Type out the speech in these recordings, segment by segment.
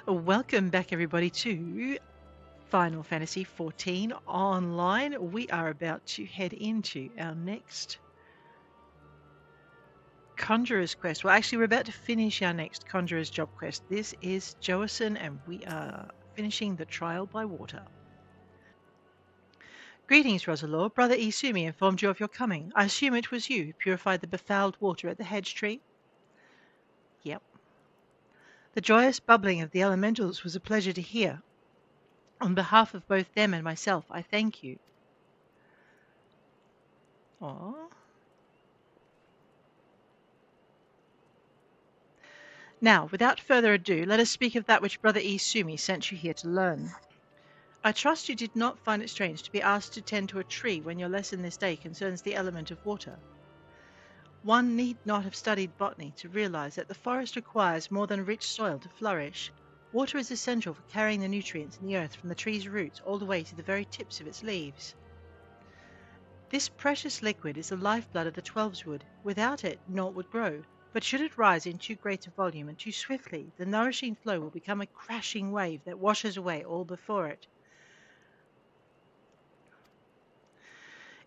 Welcome back, everybody, to Final Fantasy XIV Online. We are about to head into our next Conjurers quest. Well, actually, we're about to finish our next Conjurers job quest. This is Joacin, and we are finishing the trial by water. Greetings, Roselore. Brother Isumi informed you of your coming. I assume it was you who purified the befouled water at the hedge tree? Yep. The joyous bubbling of the elementals was a pleasure to hear. On behalf of both them and myself, I thank you. Aww. Now, without further ado, let us speak of that which Brother Isumi sent you here to learn. I trust you did not find it strange to be asked to tend to a tree when your lesson this day concerns the element of water. One need not have studied botany to realize that the forest requires more than rich soil to flourish. Water is essential for carrying the nutrients in the earth from the tree's roots all the way to the very tips of its leaves. This precious liquid is the lifeblood of the Twelveswood. Without it, naught would grow. But should it rise in too great a volume and too swiftly, the nourishing flow will become a crashing wave that washes away all before it.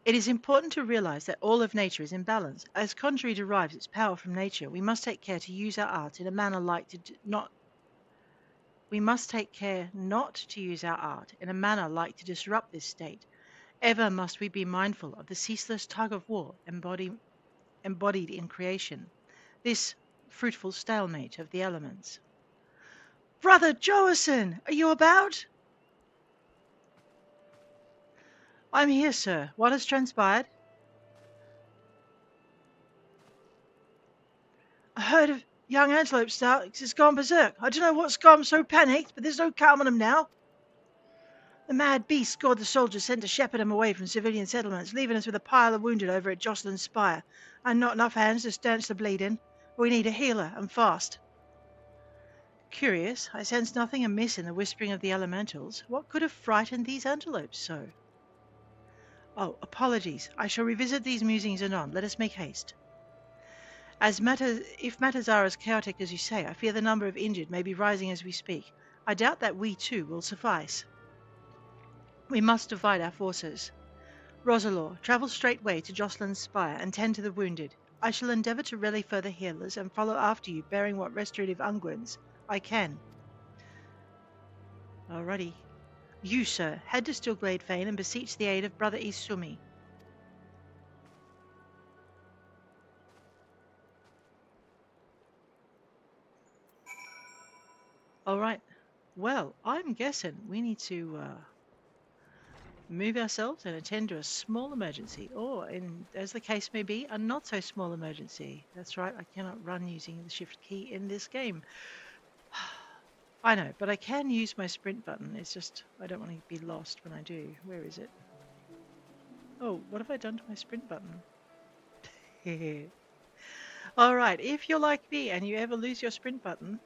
It is important to realize that all of nature is in balance. As Conjurer derives its power from nature, we must take care to use our art in a manner We must take care not to use our art in a manner like to disrupt this state. Ever must we be mindful of the ceaseless tug of war embodied in creation. This fruitful stalemate of the elements. Brother Joacin, are you about? I'm here, sir. What has transpired? A herd of young antelope starks has gone berserk. I don't know what's got 'em so panicked, but there's no calming 'em now. The mad beast scored the soldiers sent to shepherd 'em away from civilian settlements, leaving us with a pile of wounded over at Jocelyn's Spire, and not enough hands to stanch the bleeding. We need a healer, and fast. Curious, I sense nothing amiss in the whispering of the elementals. What could have frightened these antelopes so? Oh, apologies. I shall revisit these musings anon. Let us make haste. If matters are as chaotic as you say, I fear the number of injured may be rising as we speak. I doubt that we, too, will suffice. We must divide our forces. Roselore, travel straightway to Jocelyn's Spire and tend to the wounded. I shall endeavour to rally further healers and follow after you, bearing what restorative unguents I can. Alrighty. You, sir, head to Stillglade Fane and beseech the aid of Brother Isumi. Alright. Well, I'm guessing we need to move ourselves and attend to a small emergency, or, as the case may be, a not so small emergency. That's right, I cannot run using the shift key in this game. I know, but I can use my sprint button. It's just, I don't want to be lost when I do. Where is it? Oh, what have I done to my sprint button? Alright, if you're like me and you ever lose your sprint button,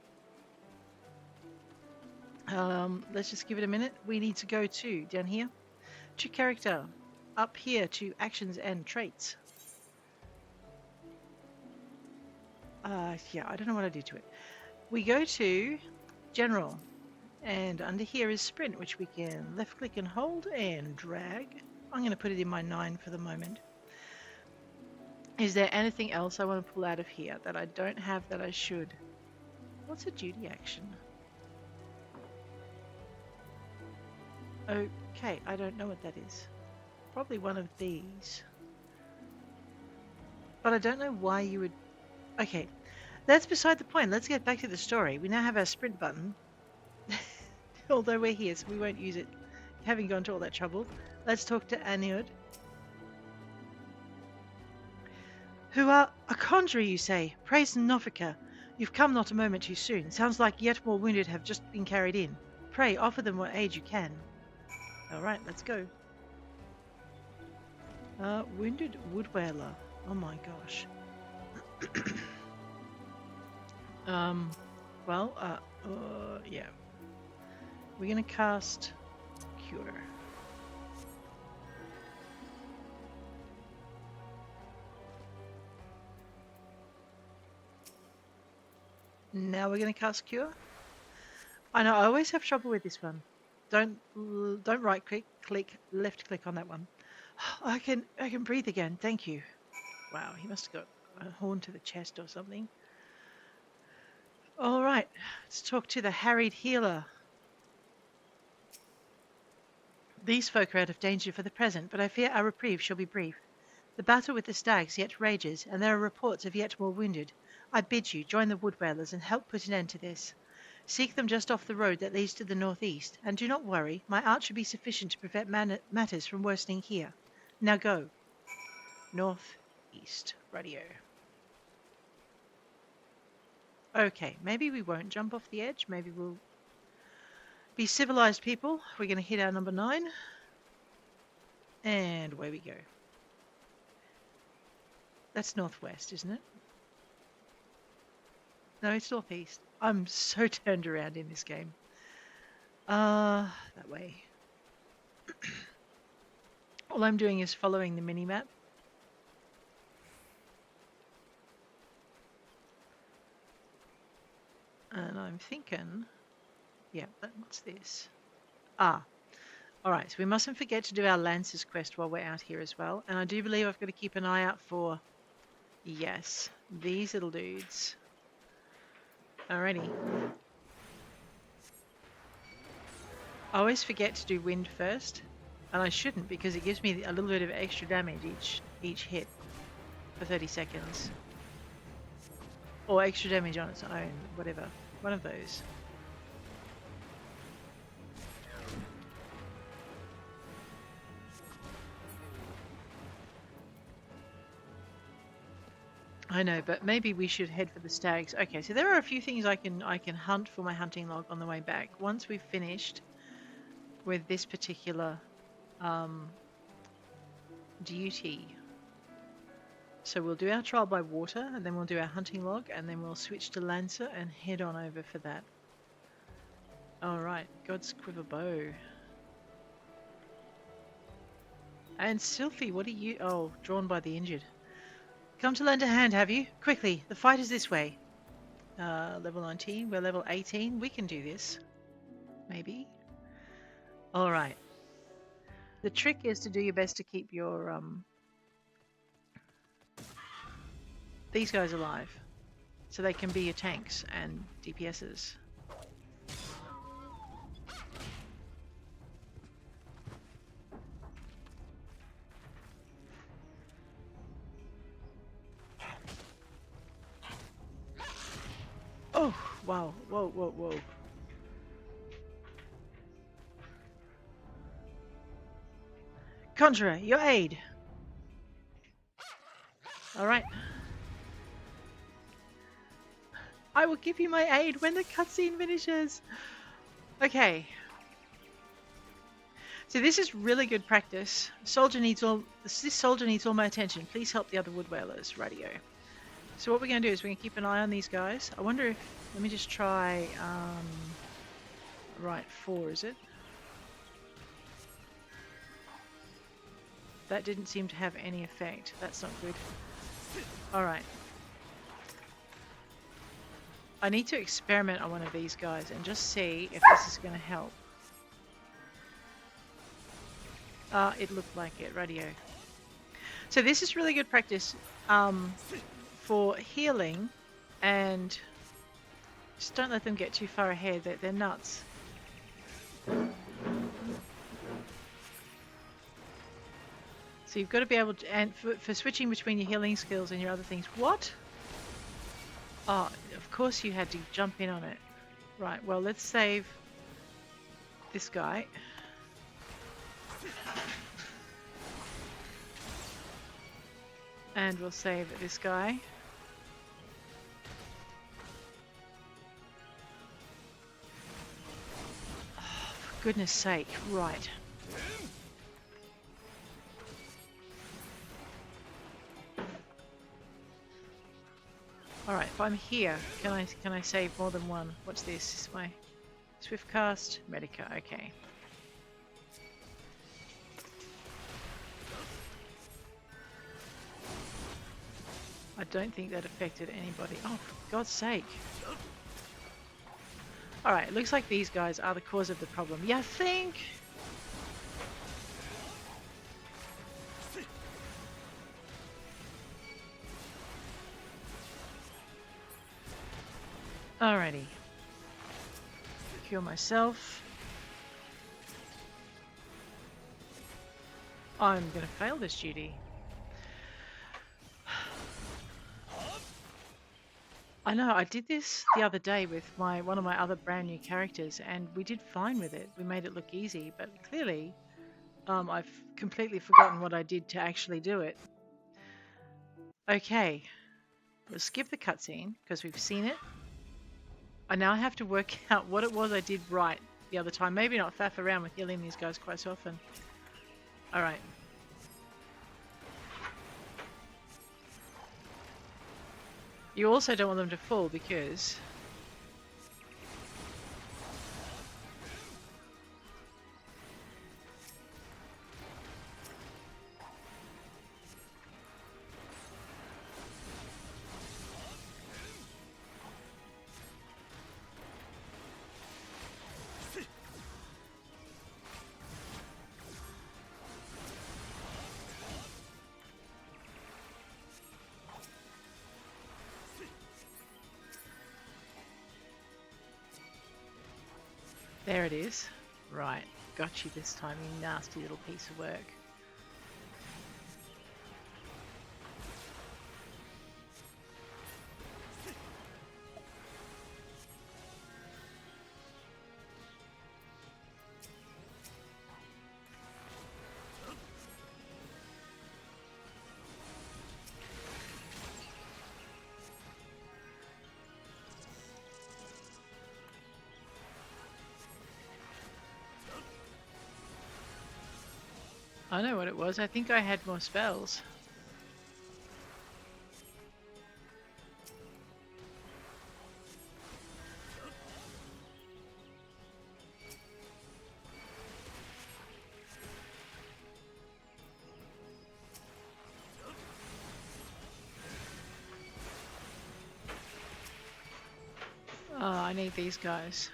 let's just give it a minute. We need to go to, down here, to character, up here to actions and traits. Yeah, I don't know what I did to it. We go to general, and under here is sprint, which we can left click and hold and drag. I'm going to put it in my 9 for the moment. Is there anything else I want to pull out of here that I don't have that I should? What's a duty action? Okay, I don't know what that is. Probably one of these. But I don't know why you would... Okay, that's beside the point. Let's get back to the story. We now have our sprint button. Although we're here, so we won't use it. Having gone to all that trouble, let's talk to Aniud. Who are a conjurer, you say? Praise Nofika. You've come not a moment too soon. Sounds like yet more wounded have just been carried in. Pray, offer them what aid you can. Alright, let's go. Wounded Woodwhaler. Oh my gosh. Yeah. We're gonna cast Cure. Now we're gonna cast Cure. I know, I always have trouble with this one. Don't right click, left click on that one. I can breathe again. Thank you. Wow, he must have got a horn to the chest or something. All right, let's talk to the harried healer. These folk are out of danger for the present, but I fear our reprieve shall be brief. The battle with the stags yet rages, and there are reports of yet more wounded. I bid you join the wood whalers and help put an end to this. Seek them just off the road that leads to the northeast, and do not worry, my art should be sufficient to prevent matters from worsening here. Now go. Northeast. Radio. Okay, maybe we won't jump off the edge. Maybe we'll be civilized people. We're going to hit our number 9. And away we go. That's northwest, isn't it? No, it's northeast. I'm so turned around in this game. That way. All I'm doing is following the mini-map. And I'm thinking, yeah, what's this? Alright, so we mustn't forget to do our Lancer's quest while we're out here as well. And I do believe I've got to keep an eye out for, yes, these little dudes. Alrighty. I always forget to do wind first, and I shouldn't because it gives me a little bit of extra damage each hit for 30 seconds. Or extra damage on its own, whatever. One of those. I know, but maybe we should head for the stags. Okay, so there are a few things I can hunt for my hunting log on the way back. Once we've finished with this particular duty. So we'll do our trial by water, and then we'll do our hunting log, and then we'll switch to Lancer and head on over for that. Alright, God's Quiver Bow. And Sylphie, what are you? Oh, drawn by the injured. Come to lend a hand, have you? Quickly, the fight is this way. Level 19, we're level 18. We can do this. Maybe. Alright. The trick is to do your best to keep your these guys alive, so they can be your tanks and DPSs. Oh, wow. Whoa, whoa, whoa. Conjurer, your aid. Alright. I will give you my aid when the cutscene finishes. Okay. So this is really good practice. This soldier needs all my attention. Please help the other wood whalers. Radio. So what we're going to do is we're going to keep an eye on these guys. I wonder if... Let me just try... right, 4 is it? That didn't seem to have any effect. That's not good. Alright. I need to experiment on one of these guys and just see if this is going to help. It looked like it. Radio. So this is really good practice for healing, and just don't let them get too far ahead. They're nuts. So you've got to be able to, and for switching between your healing skills and your other things. What? Oh, of course you had to jump in on it. Right, well, let's save this guy. And we'll save this guy. Oh, for goodness sake, right. Alright, if I'm here, can I save more than one? What's this? This is my Swift Cast, Medica, okay. I don't think that affected anybody. Oh, for God's sake. Alright, looks like these guys are the cause of the problem. You think? Alrighty. Cure myself. I'm gonna fail this duty. I know, I did this the other day with one of my other brand new characters, and we did fine with it. We made it look easy, but clearly I've completely forgotten what I did to actually do it. Okay, we'll skip the cutscene because we've seen it. I now have to work out what it was I did right the other time. Maybe not faff around with healing these guys quite so often. Alright. You also don't want them to fall because... There it is. Right, got you this time, you nasty little piece of work. I know what it was. I think I had more spells. Oh, I need these guys.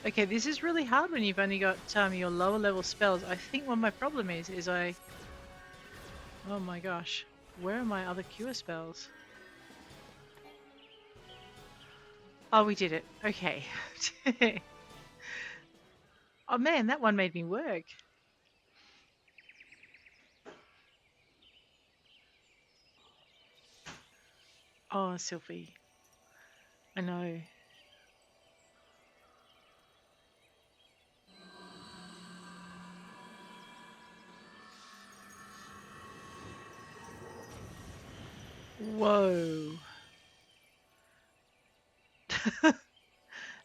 Okay, this is really hard when you've only got your lower level spells. I think what my problem is oh my gosh, where are my other cure spells? Oh, we did it. Okay. Oh man, that one made me work. Oh, Sylphie. I know. Whoa.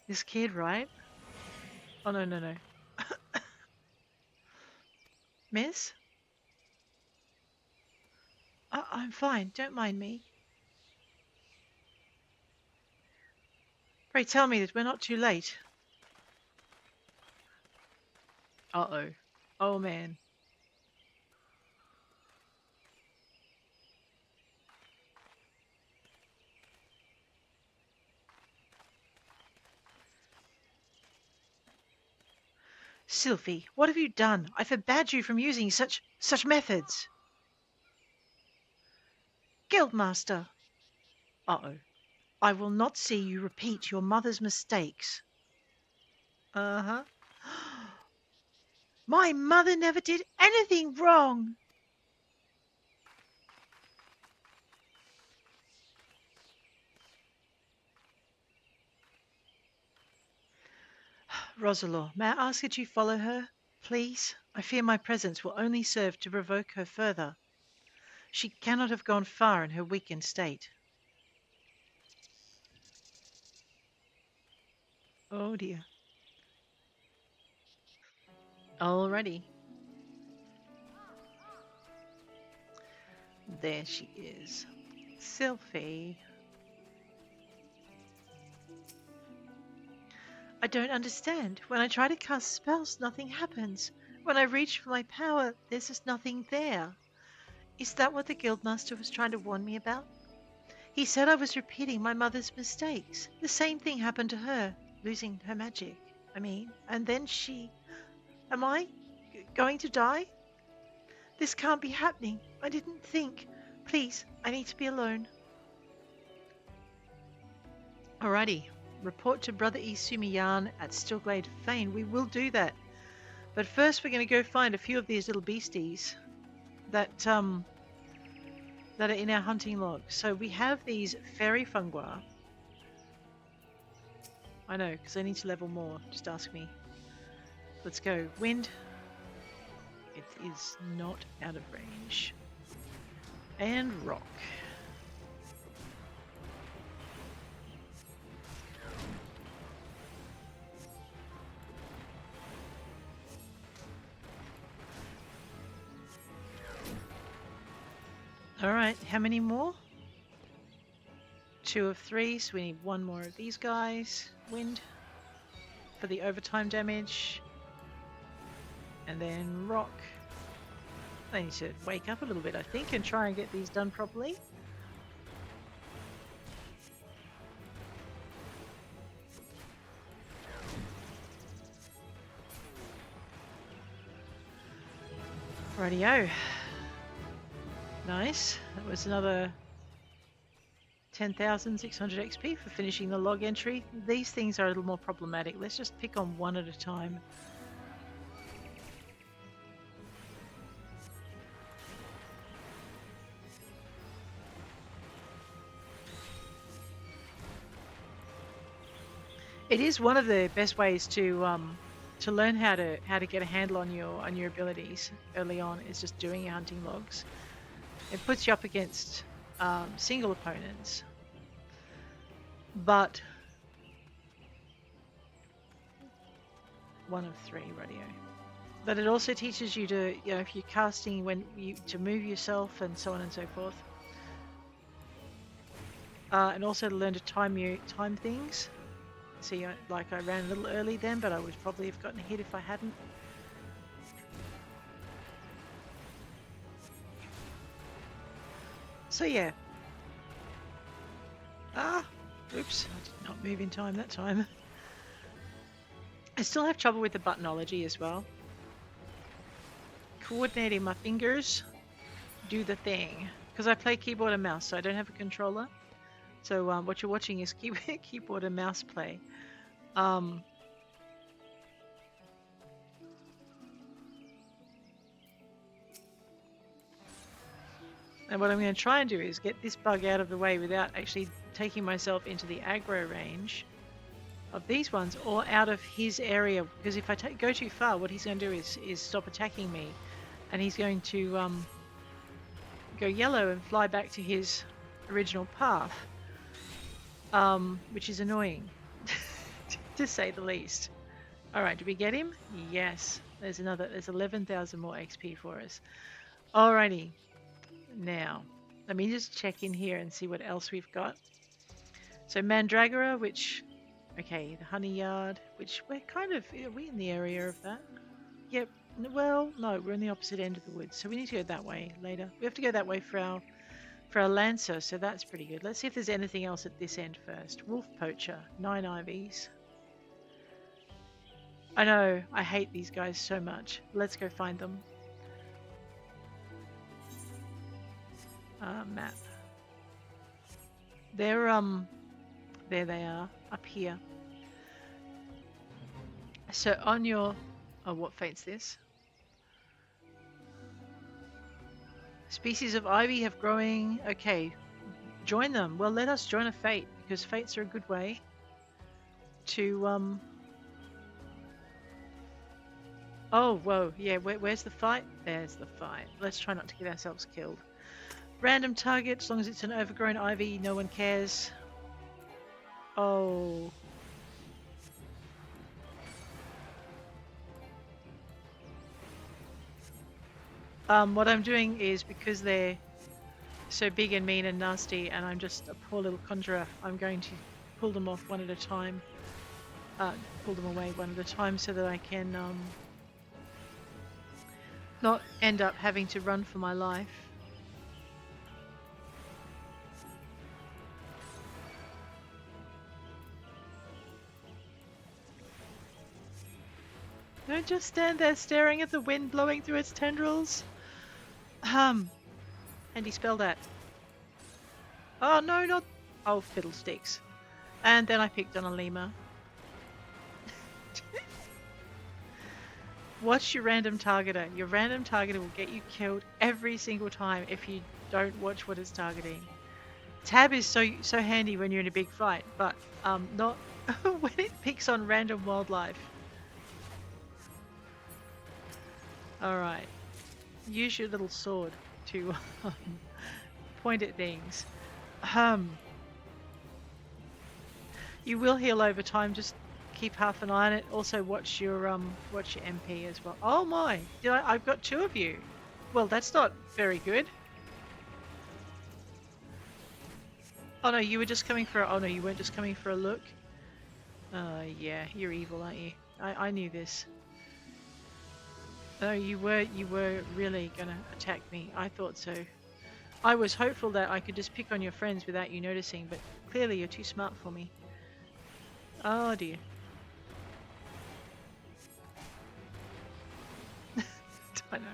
This kid, right? Oh, no, no, no. Miss? Oh, I'm fine. Don't mind me. Pray tell me that we're not too late. Uh-oh. Oh, man. Sylphie, what have you done? I forbade you from using such methods. Guildmaster. Uh-oh. I will not see you repeat your mother's mistakes. Uh-huh. My mother never did anything wrong. Roselore, may I ask that you follow her, please? I fear my presence will only serve to provoke her further. She cannot have gone far in her weakened state. Oh dear. Alrighty. There she is. Sylphie. I don't understand. When I try to cast spells, nothing happens. When I reach for my power, there's just nothing there. Is that what the Guildmaster was trying to warn me about? He said I was repeating my mother's mistakes. The same thing happened to her, losing her magic. And then she... Am I going to die? This can't be happening. I didn't think. Please, I need to be alone. Alrighty. Report to Brother Isumiyan at Stillglade Fane. We will do that. But first we're going to go find a few of these little beasties that are in our hunting log. So we have these Faerie Funguar. I know, because I need to level more. Just ask me. Let's go. Wind. It is not out of range. And rock. Alright, how many more? 2 of 3, so we need 1 more of these guys. Wind for the overtime damage. And then rock. I need to wake up a little bit, I think, and try and get these done properly. Rightio. Nice. That was another 10,600 XP for finishing the log entry. These things are a little more problematic. Let's just pick on one at a time. It is one of the best ways to learn how to get a handle on your abilities early on. Is just doing your hunting logs. It puts you up against single opponents, but 1 of 3 radio. But it also teaches you to, if you're casting to move yourself and so on and so forth, and also to learn to time things. See, like I ran a little early then, but I would probably have gotten a hit if I hadn't. So yeah. Oops, I did not move in time that time. I still have trouble with the buttonology as well. Coordinating my fingers, do the thing. Because I play keyboard and mouse, so I don't have a controller. So what you're watching is keyboard and mouse play. And what I'm going to try and do is get this bug out of the way without actually taking myself into the aggro range of these ones or out of his area. Because if I go too far, what he's going to do is stop attacking me, and he's going to go yellow and fly back to his original path, which is annoying, to say the least. All right, did we get him? Yes. There's 11,000 more XP for us. Alrighty. Now, let me just check in here and see what else we've got. So Mandragora, which, okay, the honey yard, which we're are we in the area of that? Yep. Well, no, we're in the opposite end of the woods, so we need to go that way later. We have to go that way for our Lancer, so that's pretty good. Let's see if there's anything else at this end first. Wolf Poacher, 9 ivies. I know, I hate these guys so much. Let's go find them. Map. They're there they are, up here. So on your what fate's this? Species of ivy have growing. Okay, join them. Well, let us join a fate, because fates are a good way to oh, whoa, yeah, where's the fight? There's the fight. Let's try not to get ourselves killed. Random target, as long as it's an overgrown ivy, no one cares. Oh. What I'm doing is, because they're so big and mean and nasty, and I'm just a poor little conjurer, I'm going to pull them off one at a time. Pull them away one at a time so that I can not end up having to run for my life. Don't just stand there staring at the wind blowing through its tendrils. And he spelled that. Oh no, not... Oh, fiddlesticks. And then I picked on a lemur. Watch your random targeter. Your random targeter will get you killed every single time if you don't watch what it's targeting. Tab is so handy when you're in a big fight, but not when it picks on random wildlife. Alright. Use your little sword to point at things. You will heal over time, just keep half an eye on it. Also watch your MP as well. Oh my! I've got 2 of you. Well, that's not very good. Oh no, you were just coming for oh no, you weren't just coming for a look. Yeah, you're evil, aren't you? I knew this. No, you were really gonna attack me. I thought so. I was hopeful that I could just pick on your friends without you noticing, but clearly you're too smart for me. Oh dear. I know.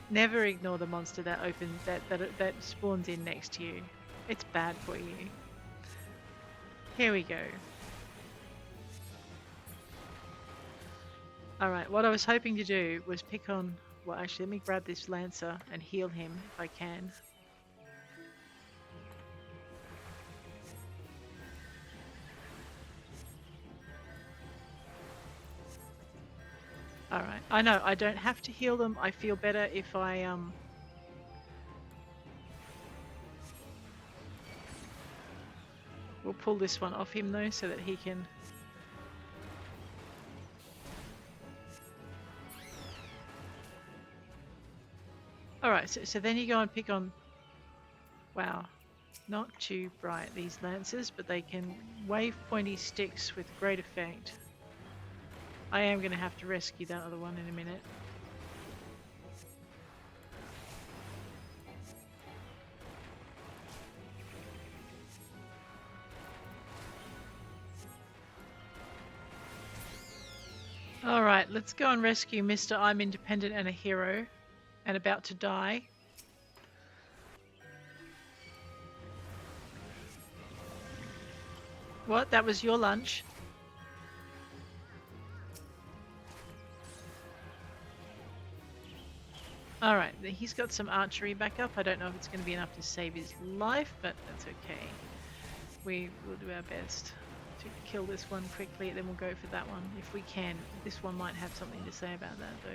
Never ignore the monster that opens that spawns in next to you. It's bad for you. Here we go. Alright, what I was hoping to do was pick on... Well, actually, let me grab this lancer and heal him if I can. Alright, I know, I don't have to heal them. I feel better if I, We'll pull this one off him though, so that he can... Alright, so then you go and pick on... Wow, not too bright, these lancers, but they can wave pointy sticks with great effect. I am going to have to rescue that other one in a minute. Alright, let's go and rescue Mr. I'm independent and a hero, and about to die. What? That was your lunch? Alright, he's got some archery back up. I don't know if it's going to be enough to save his life, but that's okay. We will do our best to kill this one quickly, then we'll go for that one if we can. This one might have something to say about that though.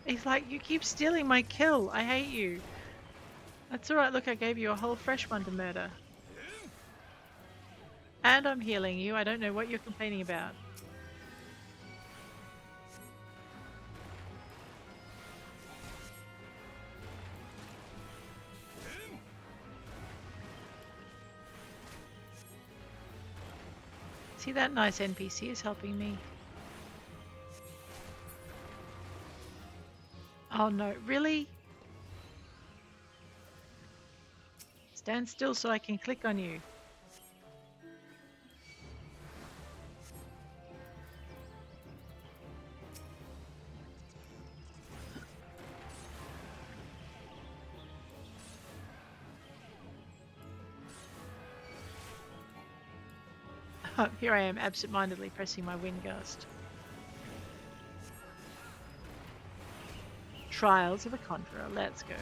He's like, you keep stealing my kill. I hate you. That's alright, look, I gave you a whole fresh one to murder. And I'm healing you. I don't know what you're complaining about. See, that nice NPC is helping me. Oh no, really? Stand still so I can click on you. Here I am absent-mindedly pressing my wind gust. Trials of a Conjurer, let's go.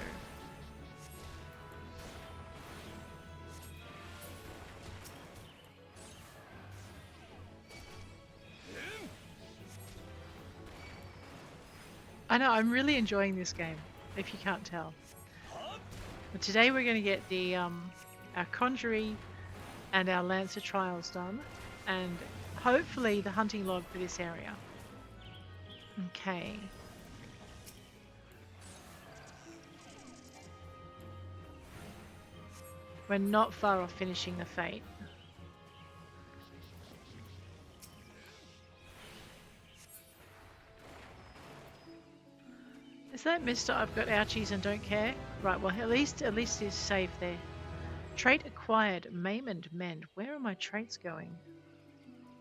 I know, I'm really enjoying this game, if you can't tell. But today we're going to get the our Conjurer and our Lancer trials done, and hopefully the hunting log for this area. Okay. We're not far off finishing the fate. Is that Mr. I've got ouchies and don't care? Right, well at least he's safe there. Trait acquired, maim and mend. Where are my traits going?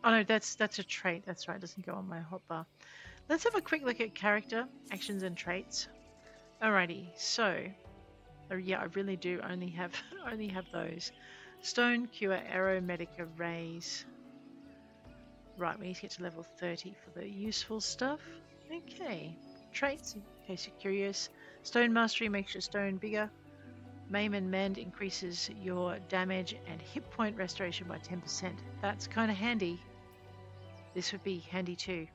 Oh no, that's a trait. That's right, it doesn't go on my hotbar. Let's have a quick look at character, actions and traits. Alrighty, so yeah, I really do only have those. Stone, cure, arrow, medica, raise. Right, we need to get to level 30 for the useful stuff. Okay. Traits, in case you're curious. Stone mastery makes your stone bigger. Maim and mend increases your damage and hit point restoration by 10%. That's kind of handy. This would be handy too.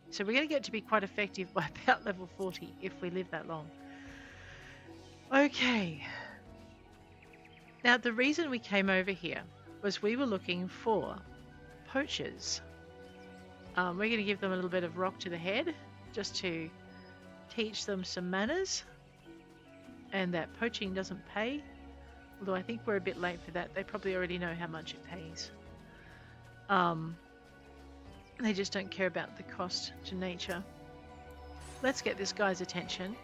So we're going to get to be quite effective by about level 40 if we live that long. Okay. Now the reason we came over here was we were looking for poachers. We're going to give them a little bit of rock to the head just to teach them some manners, and that poaching doesn't pay, although I think we're a bit late for that. They probably already know how much it pays. They just don't care about the cost to nature. Let's get this guy's attention.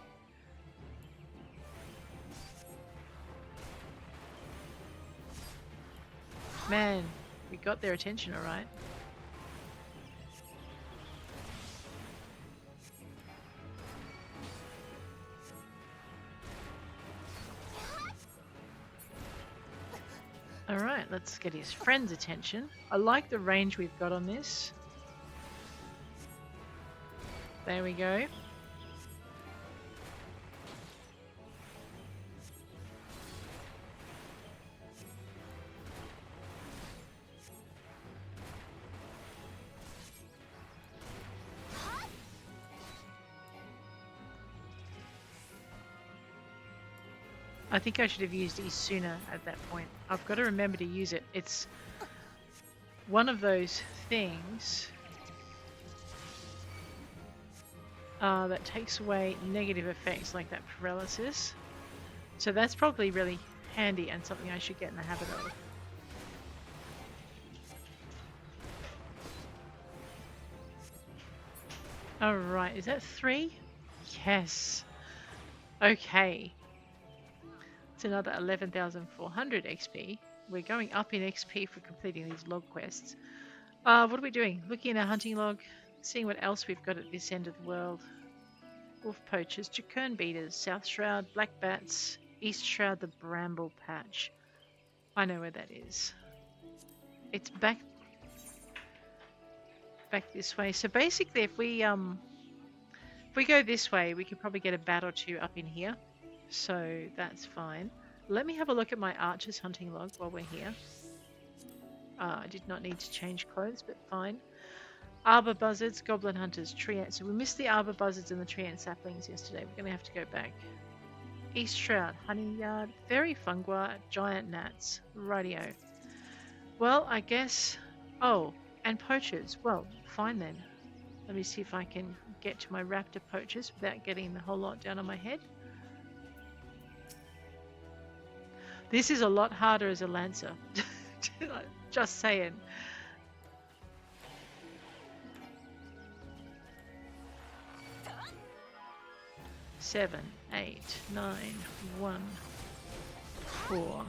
Man, we got their attention all right. Alright, let's get his friend's attention. I like the range we've got on this. There we go. I think I should have used E sooner at that point. I've got to remember to use it. It's one of those things that takes away negative effects like that paralysis. So that's probably really handy and something I should get in the habit of. Alright, is that 3? Yes. Okay. It's another 11,400 XP. We're going up in XP for completing these log quests. What are we doing? Looking at our hunting log, seeing what else we've got at this end of the world. Wolf poachers, Chacurn beaters, South Shroud, black bats, East Shroud, the bramble patch. I know where that is. It's back this way. So basically, if we go this way, we could probably get a bat or two up in here. So that's fine. Let me have a look at my archer's hunting log while we're here. I did not need to change clothes, but fine. Arbor buzzards, goblin hunters, treant. So we missed the arbor buzzards and the treant saplings yesterday. We're going to have to go back. East Shroud, honey yard, fairy funguar, giant gnats. Rightio. Well, I guess... Oh, and poachers. Well, fine then. Let me see if I can get to my raptor poachers without getting the whole lot down on my head. This is a lot harder as a lancer. Just saying. Seven, 8, 9, 1, 4,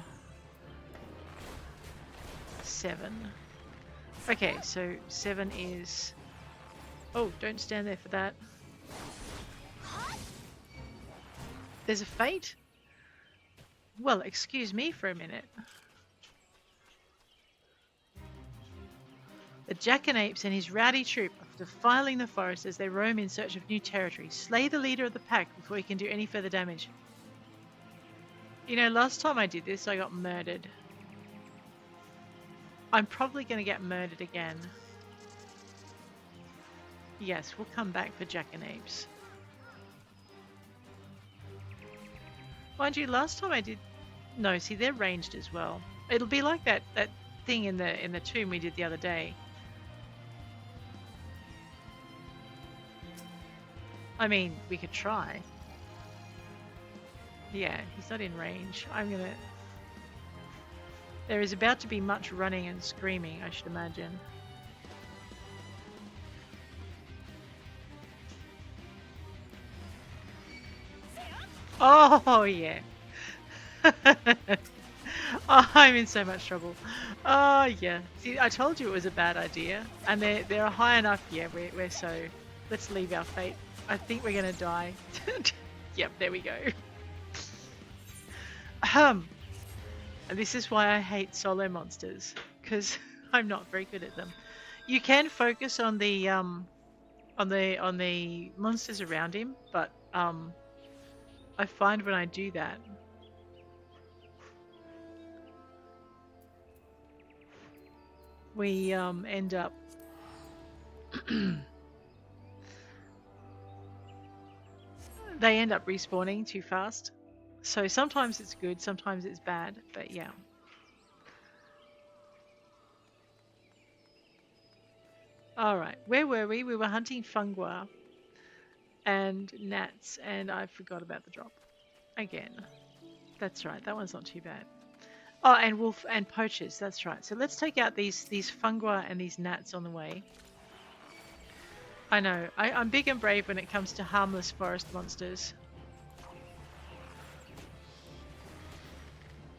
7. Okay, so 7 is... Oh, don't stand there for that. There's a fate? Well, excuse me for a minute. The jackanapes and his rowdy troop are defiling the forest as they roam in search of new territory. Slay the leader of the pack before he can do any further damage. You know, last time I did this, I got murdered. I'm probably going to get murdered again. Yes, we'll come back for jackanapes. Mind you, last time I did... No, see, they're ranged as well. It'll be like that thing in the tomb we did the other day. I mean, we could try. Yeah, he's not in range. I'm gonna... There is about to be much running and screaming, I should imagine. Oh, yeah. Oh, I'm in so much trouble. Oh, yeah. See, I told you it was a bad idea. And they're high enough. Yeah, we're so... Let's leave our fate. I think we're going to die. Yep, there we go. And this is why I hate solo monsters. Because I'm not very good at them. You can focus on the monsters around him, but I find when I do that, we end up they end up respawning too fast. So sometimes it's good, sometimes it's bad, but yeah. Alright, where were we? We were hunting Funguar and gnats, and I forgot about the drop. Again. That's right, that one's not too bad. Oh, and wolf and poachers, that's right. So let's take out these Funguar and these gnats on the way. I know, I'm big and brave when it comes to harmless forest monsters.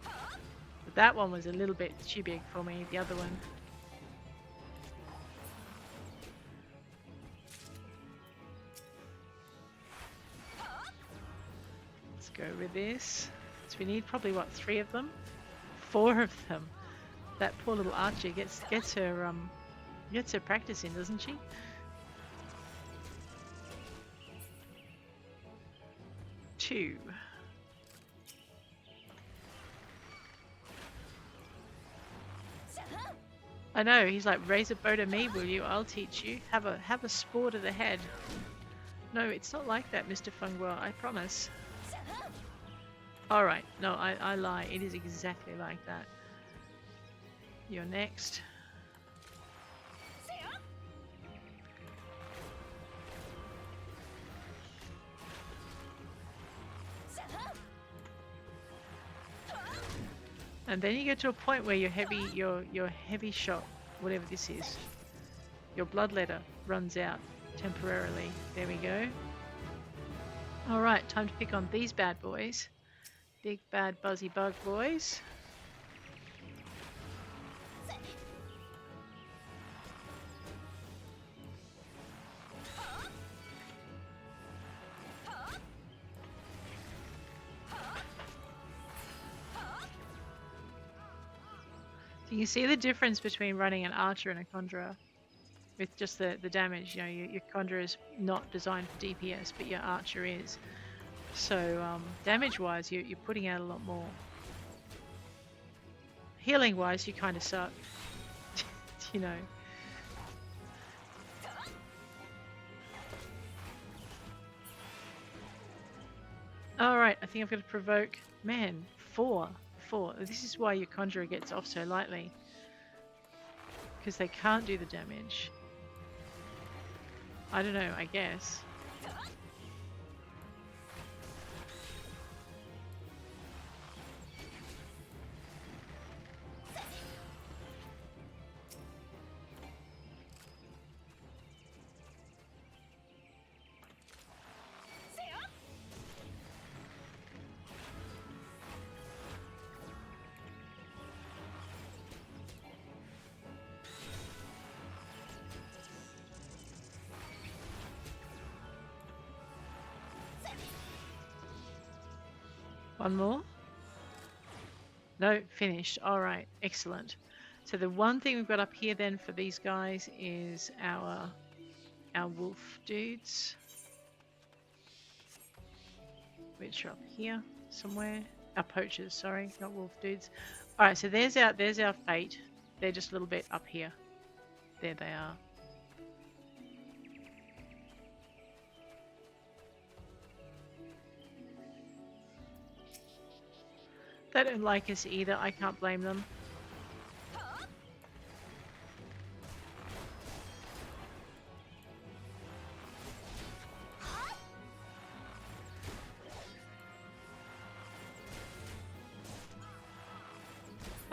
But that one was a little bit too big for me, the other one. Let's go with this. So we need probably, what, 3 of them? 4 of them. That poor little archer gets her practice in, doesn't she? Two. I know, he's like, raise a bow to me, will you? I'll teach you. Have a spore to the head. No, it's not like that, Mr. Funguar, I promise. Alright, no, I lie. It is exactly like that. You're next. And then you get to a point where your heavy shot, whatever this is, your bloodletter runs out temporarily. There we go. Alright, time to pick on these bad boys. Big bad buzzy bug boys. So you can see the difference between running an archer and a conjurer with just the damage. You know, your conjurer is not designed for DPS, but your archer is. So damage-wise, you're putting out a lot more. Healing-wise, you kind of suck. You know. Alright, I think I've got to provoke... Man, 4. This is why your conjurer gets off so lightly. Because they can't do the damage. I don't know, I guess. One more? No, finished. Alright, excellent. So the one thing we've got up here then for these guys is our wolf dudes. Which are up here somewhere. Our poachers, sorry, not wolf dudes. Alright, so there's our fate. They're just a little bit up here. There they are. They don't like us either. I can't blame them.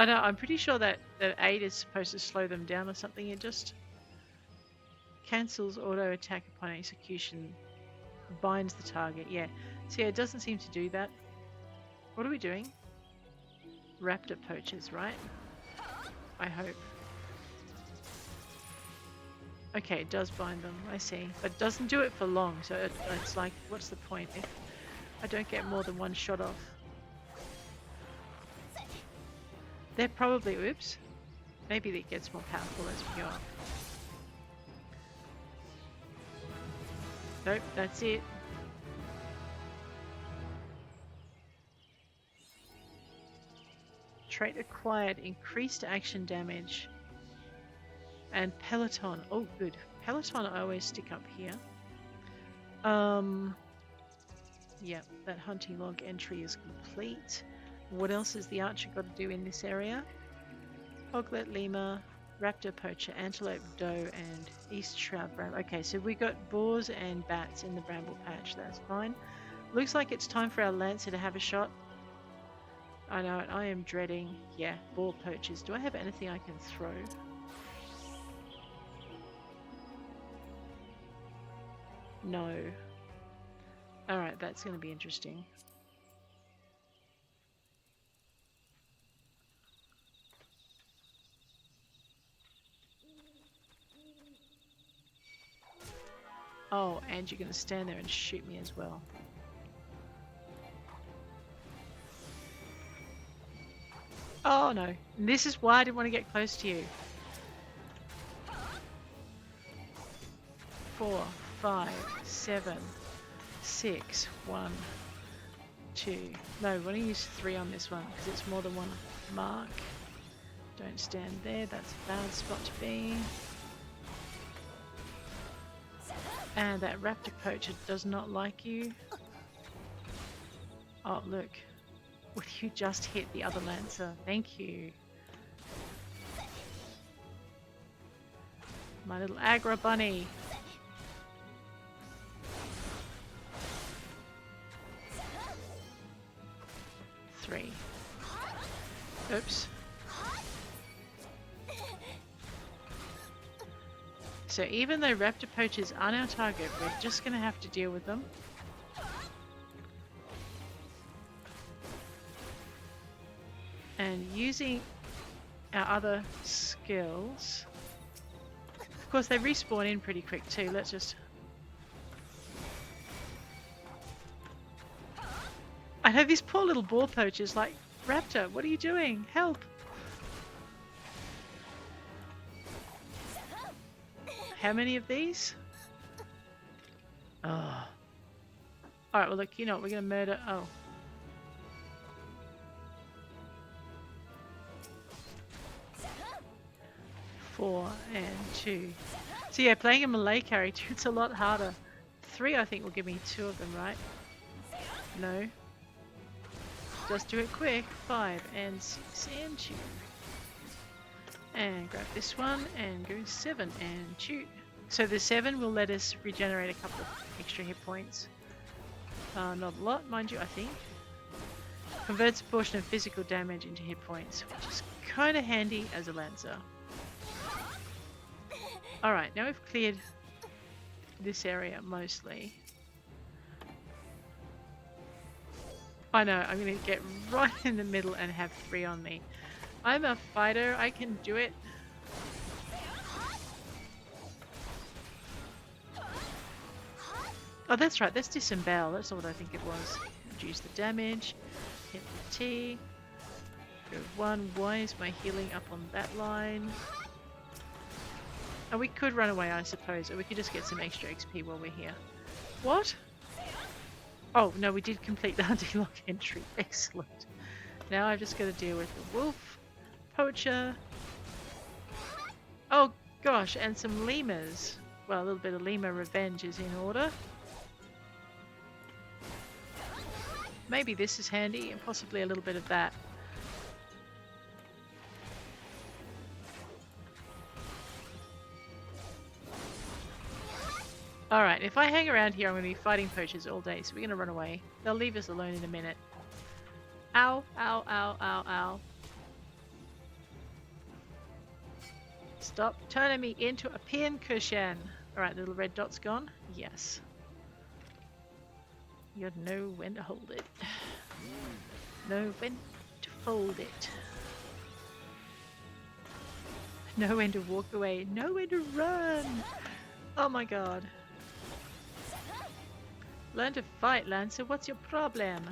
I know, I'm pretty sure that 8 is supposed to slow them down or something. It just cancels auto attack upon execution, binds the target. Yeah, so yeah, it doesn't seem to do that. What are we doing? Raptor poachers, right? I hope. Okay, it does bind them, I see. But it doesn't do it for long, so it's like, what's the point if I don't get more than one shot off? They're probably, oops, maybe it gets more powerful as we go up. Nope, that's it. Trait acquired, increased action damage. And Peloton, oh good. Peloton I always stick up here. Yeah, that hunting log entry is complete. What else has the archer got to do in this area? Hoglet, Lemur, Raptor, Poacher, Antelope, Doe, and East Shroud Bramble. Okay, so we got boars and bats in the bramble patch. That's fine. Looks like it's time for our lancer to have a shot. I know it. I am dreading. Yeah, boar poachers. Do I have anything I can throw? No. Alright, that's going to be interesting. Oh, and you're going to stand there and shoot me as well. Oh no, and this is why I didn't want to get close to you. 4, 5, 7, 6, 1, 2. No, we want to use 3 on this one because it's more than one mark. Don't stand there, that's a bad spot to be. And that Raptor Poacher does not like you. Oh, look. Would you just hit the other lancer? Thank you. My little aggro bunny. Three. Oops. So even though Raptor Poachers aren't our target, we're just going to have to deal with them. And using our other skills, of course they respawn in pretty quick too. Let's just... I know these poor little boar poachers like, Raptor, what are you doing? Help! How many of these? Oh. Alright, well look, you know what, we're going to murder... Oh. Four and 2. So yeah, playing a melee character, it's a lot harder. 3 I think will give me 2 of them, right? No. Just do it quick. 5 and 6 and 2. And grab this one and go 7 and shoot. So the 7 will let us regenerate a couple of extra hit points. Not a lot, mind you, I think. Converts a portion of physical damage into hit points, which is kind of handy as a lancer. Alright, now we've cleared this area mostly. I know, I'm going to get right in the middle and have 3 on me. I'm a fighter, I can do it. Oh, that's right, that's disembowel, that's not what I think it was. Reduce the damage, hit the T. Go 1, why is my healing up on that line? And we could run away, I suppose, or we could just get some extra XP while we're here. What? Oh, no, we did complete the hunting log entry. Excellent. Now I've just got to deal with the wolf, poacher. Oh, gosh, and some lemurs. Well, a little bit of lemur revenge is in order. Maybe this is handy, and possibly a little bit of that. Alright, if I hang around here, I'm going to be fighting poachers all day, so we're going to run away. They'll leave us alone in a minute. Ow, ow, ow, ow, ow. Stop turning me into a pincushion. Alright, the little red dot's gone. Yes. You gotta know when to hold it. Know when to fold it. Know when to walk away. Know when to run. Oh my god. Learn to fight, Lancer. What's your problem?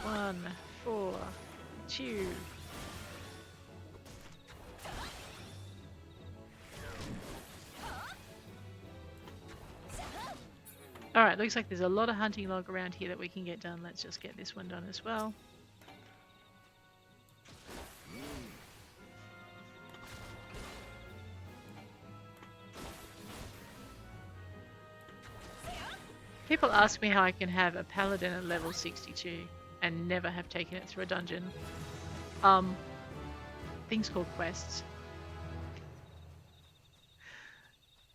1, 4, 2. Alright, looks like there's a lot of hunting log around here that we can get done. Let's just get this one done as well. People ask me how I can have a paladin at level 62 and never have taken it through a dungeon. Things called quests.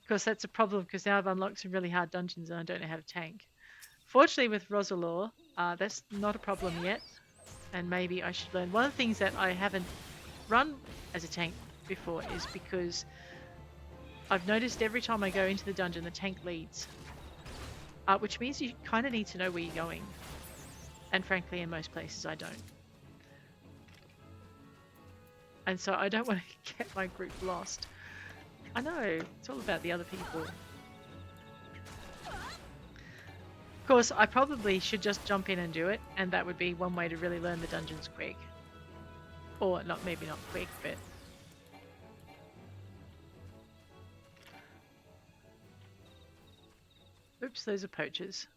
Of course, that's a problem because now I've unlocked some really hard dungeons and I don't know how to tank. Fortunately, with Roselore, that's not a problem yet, and maybe I should learn. One of the things that I haven't run as a tank before is because I've noticed every time I go into the dungeon, the tank leads, which means you kind of need to know where you're going. And frankly, in most places, I don't. And so I don't want to get my group lost. I know, it's all about the other people. Of course, I probably should just jump in and do it, and that would be one way to really learn the dungeons quick. Or maybe not quick, but... Oops, those are poachers.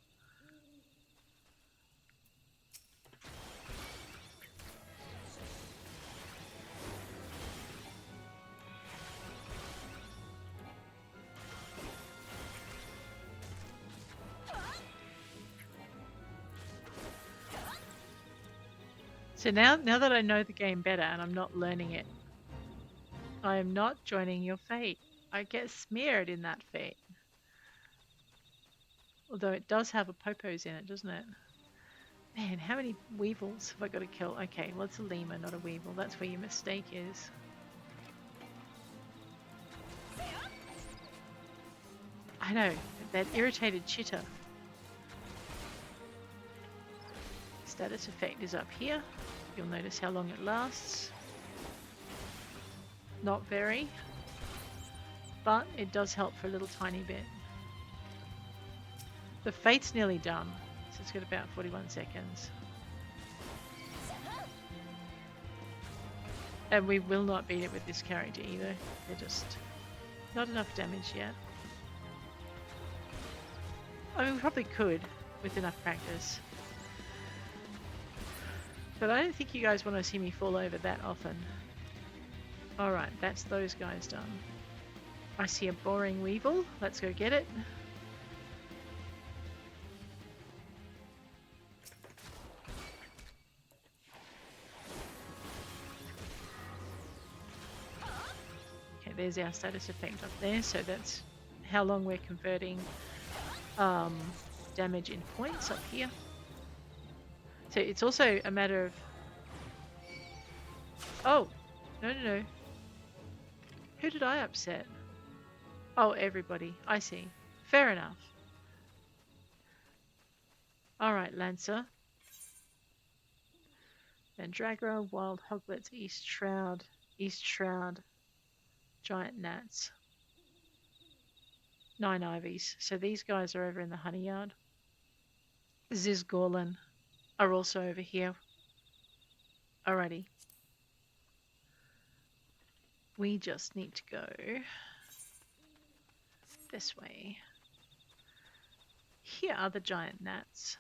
So now that I know the game better and I'm not learning it, I am not joining your fate. I get smeared in that fate. Although it does have a popos in it, doesn't it? Man, how many weevils have I got to kill? Okay, well it's a lemur, not a weevil. That's where your mistake is. I know, that irritated chitter. Status effect is up here. You'll notice how long it lasts. Not very, but it does help for a little tiny bit. The fate's nearly done, so it's got about 41 seconds. And we will not beat it with this character either. They're just not enough damage yet. I mean, we probably could with enough practice. But I don't think you guys want to see me fall over that often. Alright, that's those guys done. I see a boring weevil. Let's go get it. Okay, there's our status effect up there. So that's how long we're converting damage in points up here. So it's also a matter of... Oh! No. Who did I upset? Oh, everybody. I see. Fair enough. Alright, Lancer. Mandragora, Wild Hoglets, East Shroud, Giant Gnats. 9 Ivies. So these guys are over in the honey yard. Ziz Gorlin are also over here. Alrighty. We just need to go this way. Here are the giant gnats.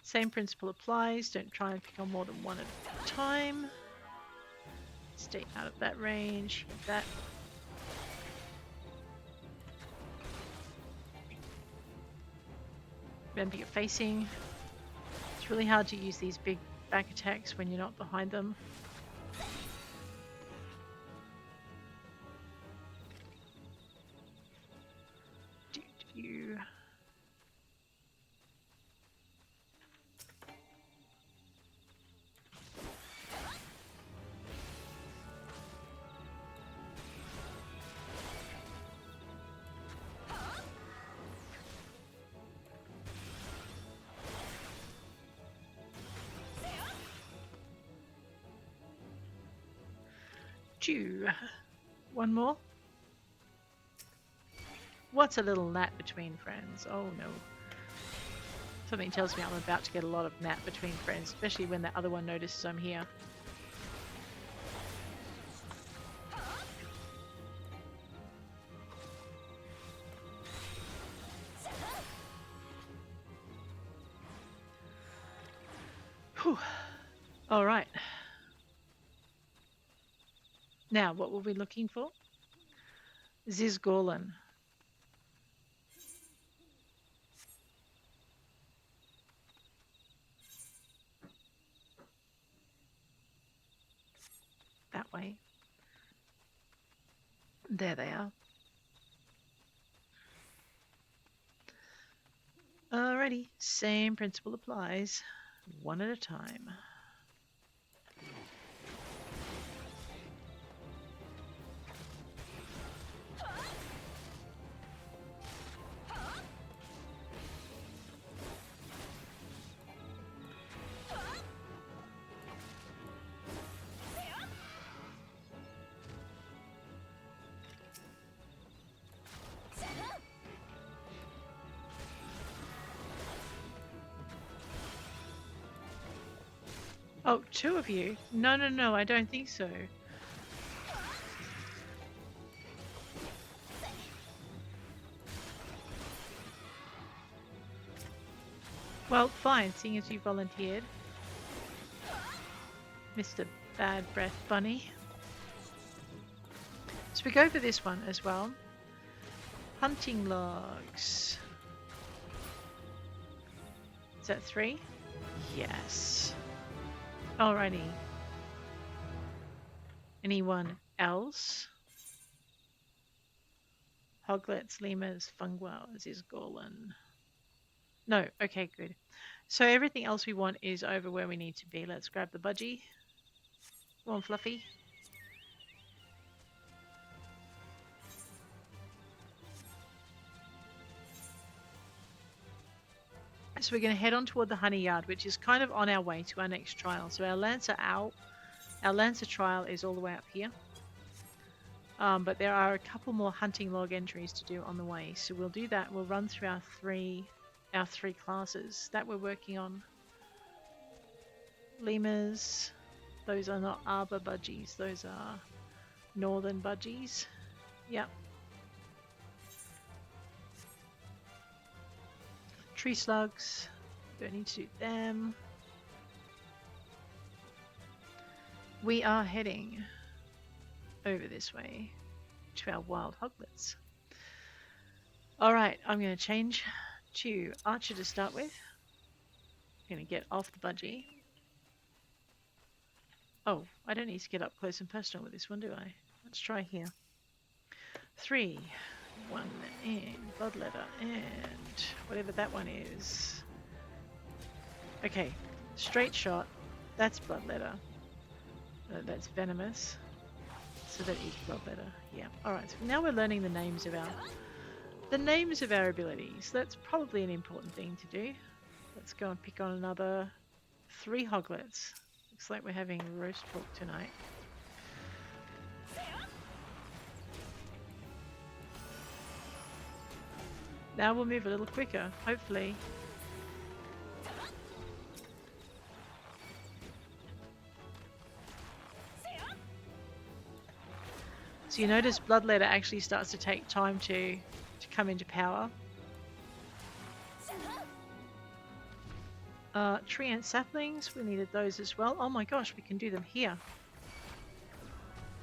Same principle applies. Don't try and pick on more than one at a time. Stay out of that range. Hit that. Remember you're facing. It's really hard to use these big back attacks when you're not behind them. Chew. One more. What's a little gnat between friends? Oh no. Something tells me I'm about to get a lot of gnat between friends, especially when the other one notices I'm here. Whew. All right. Now, what were we looking for? Gorlin. That way. There they are. Alrighty, same principle applies. One at a time. Oh, two of you? No, I don't think so. Well, fine, seeing as you volunteered. Mr. Bad Breath Bunny. So we go for this one as well. Hunting logs. Is that 3? Yes. Alrighty. Anyone else? Hoglets, Lemurs, Funguars is Gorlin. No, okay, good. So everything else we want is over where we need to be. Let's grab the budgie. Come on, Fluffy. So we're going to head on toward the honey yard, which is kind of on our way to our next trial. So our Lancer trial is all the way up here. But there are a couple more hunting log entries to do on the way. So we'll do that. We'll run through our three classes that we're working on. Lemurs. Those are not Arbor budgies. Those are northern budgies. Yep. Tree slugs. Don't need to do them. We are heading over this way to our wild hoglets. Alright, I'm going to change to Archer to start with. I'm going to get off the budgie. Oh, I don't need to get up close and personal with this one, do I? Let's try here. 3, 1, and bloodletter, and whatever that one is. Okay, straight shot. That's bloodletter. That's venomous. So that is bloodletter. Yeah. All right. So now we're learning the names of our abilities. That's probably an important thing to do. Let's go and pick on another 3 hoglets. Looks like we're having roast pork tonight. Now we'll move a little quicker, hopefully. So you notice bloodletter actually starts to take time to come into power. Treant saplings, we needed those as well. Oh my gosh, we can do them here.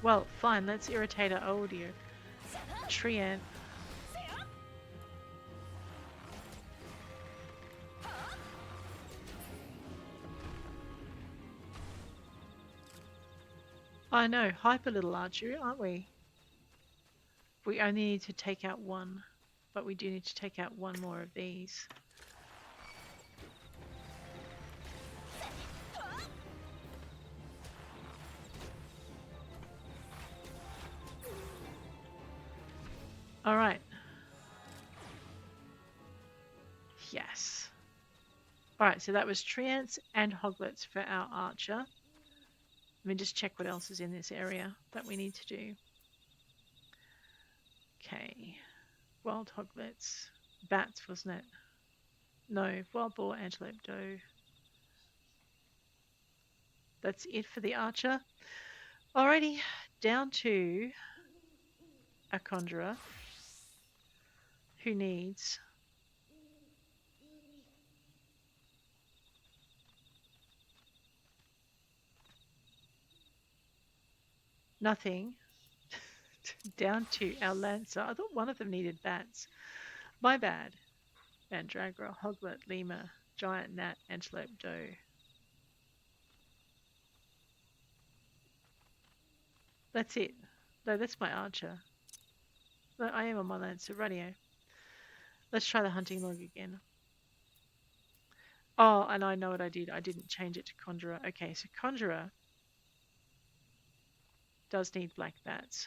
Well, fine, let's irritate our audio. Treant. I know, hyper little archery, aren't we? We only need to take out 1, but we do need to take out 1 more of these. All right. Yes. All right, so that was Treants and Hoglets for our archer. Let me just check what else is in this area that we need to do. Okay. Wild hoglets. Bats, wasn't it? No. Wild boar, antelope, doe. That's it for the archer. Alrighty. Down to a conjurer who needs nothing. Down to our lancer. I thought one of them needed bats. My bad. Mandragora, hoglet, lemur, giant gnat, antelope, doe. That's it. No, that's my archer. No, I am on my lancer. Radio. Let's try the hunting log again. Oh, and I know what I did. I didn't change it to Conjurer. Okay, so Conjurer does need black bats.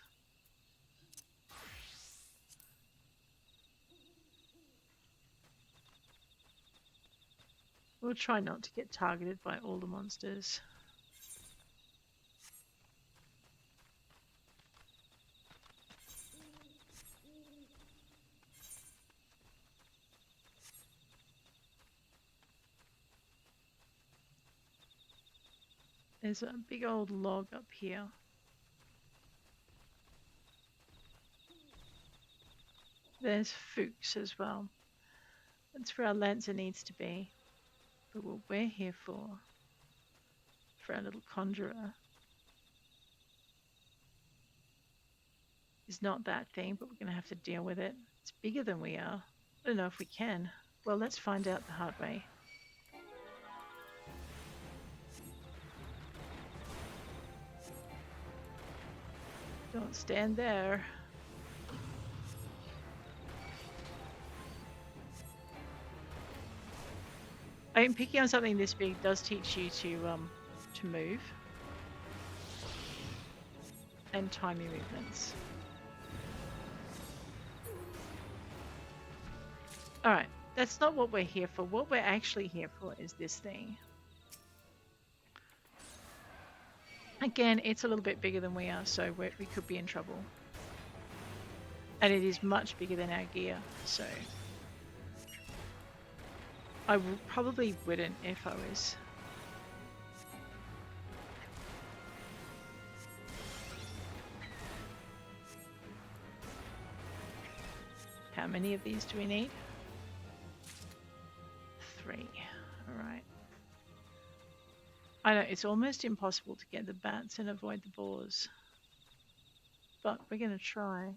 We'll try not to get targeted by all the monsters. There's a big old log up here. There's Fuchs as well. That's where our lancer needs to be. But what we're here for our little conjurer, is not that thing, but we're going to have to deal with it. It's bigger than we are. I don't know if we can. Well, let's find out the hard way. Don't stand there. I mean, picking on something this big does teach you to move and time your movements. All right, that's not what we're here for. What we're actually here for is this thing. Again, it's a little bit bigger than we are, so we could be in trouble. And it is much bigger than our gear, so I probably wouldn't if I was. How many of these do we need? 3. All right. I know it's almost impossible to get the bats and avoid the boars, but we're going to try.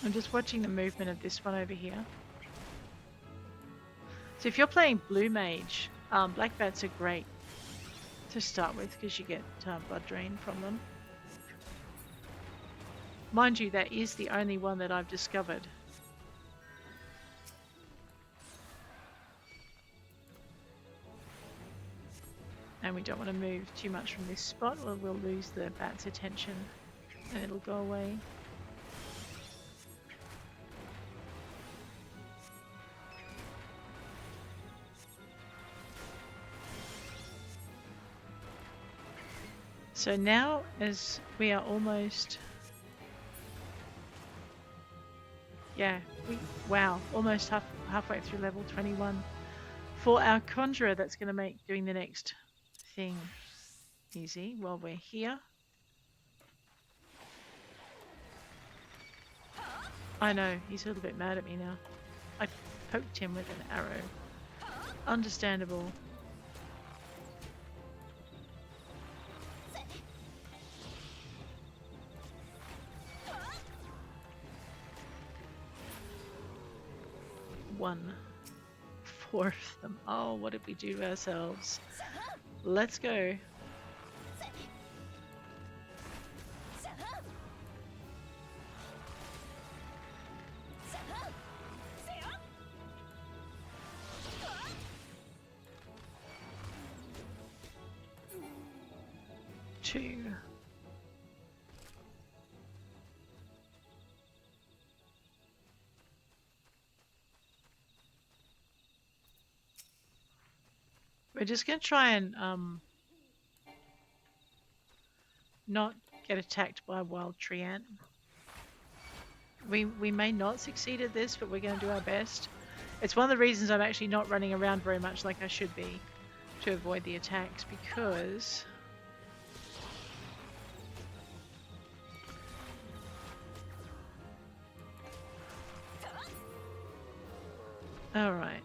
I'm just watching the movement of this one over here. So if you're playing Blue Mage, Black Bats are great to start with because you get blood drain from them. Mind you, that is the only one that I've discovered. And we don't want to move too much from this spot or we'll lose the bat's attention and it'll go away. So now, as we are almost, wow, almost halfway through level 21. For our Conjurer, that's going to make doing the next thing easy while we're here. I know, he's a little bit mad at me now. I poked him with an arrow. Understandable. One. 4 of them. Oh, what did we do to ourselves? Let's go. 2. We're just going to try and not get attacked by wild Treant. We may not succeed at this, but we're going to do our best. It's one of the reasons I'm actually not running around very much like I should be to avoid the attacks, because alright.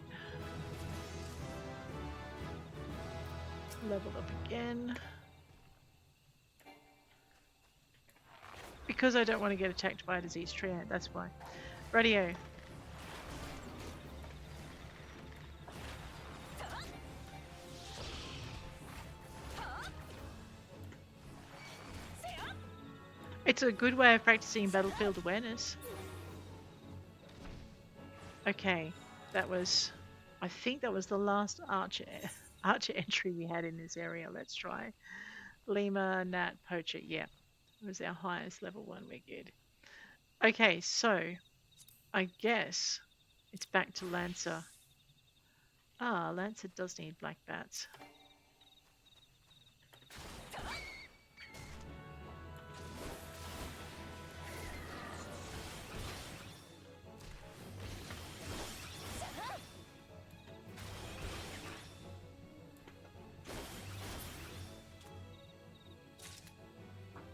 Leveled up again. Because I don't want to get attacked by a diseased Treant, that's why. Radio. It's a good way of practicing battlefield awareness. Okay, that was... I think that was the last archer entry we had in this area. Let's try. Lemur, Gnat, Poacher. Yeah, it was our highest level 1. We're good. Okay, so I guess it's back to Lancer. Ah, Lancer does need black bats.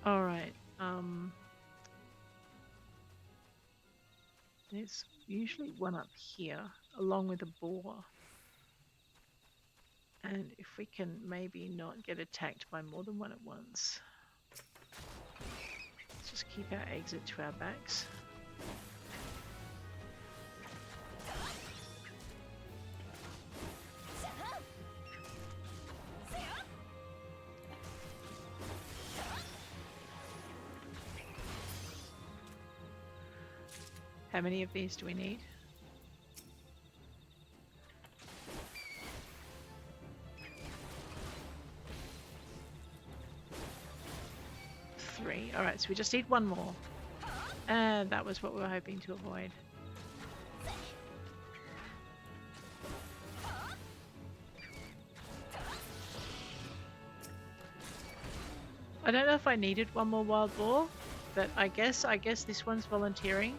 Alright, there's usually one up here, along with a boar. And if we can maybe not get attacked by more than one at once. Let's just keep our exit to our backs. How many of these do we need? 3. Alright, so we just need 1 more. And that was what we were hoping to avoid. I don't know if I needed 1 more wild boar, but I guess this one's volunteering.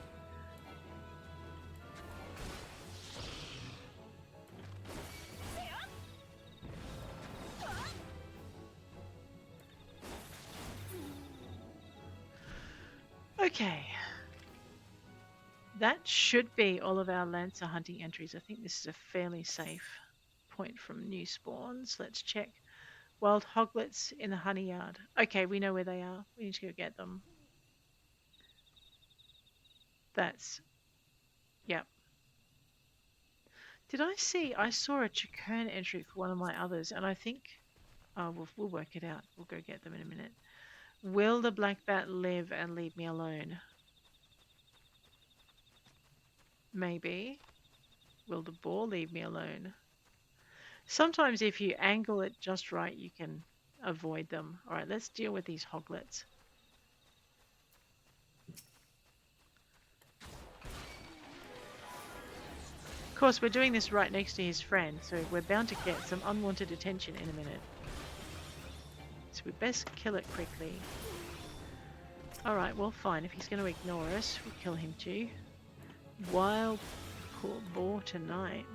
Okay, that should be all of our Lancer hunting entries. I think this is a fairly safe point from new spawns. Let's check. Wild Hoglets in the honey yard. Okay, we know where they are. We need to go get them. That's... Yep. Did I see... I saw a Chikern entry for one of my others, and I think... Oh, we'll work it out. We'll go get them in a minute. Will the black bat live and leave me alone? Maybe. Will the boar leave me alone? Sometimes if you angle it just right, you can avoid them. Alright, let's deal with these Hoglets. Of course, we're doing this right next to his friend, so we're bound to get some unwanted attention in a minute. So we best kill it quickly. Alright, well fine. If he's going to ignore us, we'll kill him too. Wild boar tonight.